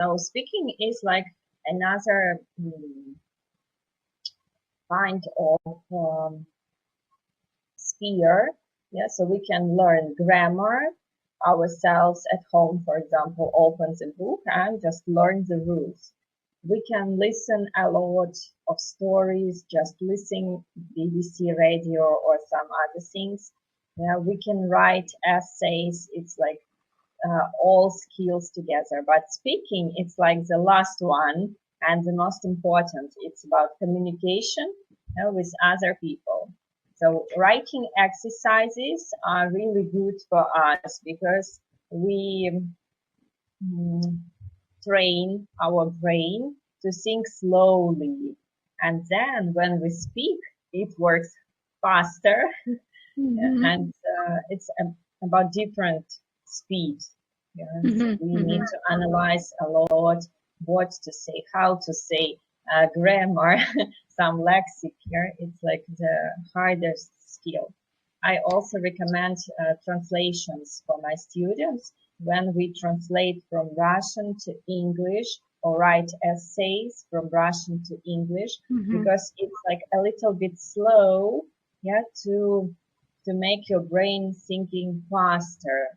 So speaking is like another kind of sphere. Yeah, so we can learn grammar ourselves at home, for example, open the book and just learn the rules. We can listen a lot of stories, just listen BBC radio or some other things. Yeah, we can write essays. It's like all skills together. But speaking, it's like the last one and the most important. It's about communication with other people. So writing exercises are really good for us because we train our brain to think slowly. And then when we speak, it works faster and it's about different speed. Yeah, so we need to analyze a lot what to say, how to say, grammar, some lexic here. It's like the hardest skill. I also recommend translations for my students when we translate from Russian to English or write essays from Russian to English because it's like a little bit slow, yeah, to make your brain thinking faster.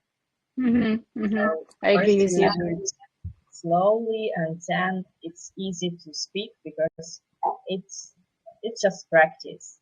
So I agree first with you you. do it slowly, and then it's easy to speak because it's just practice.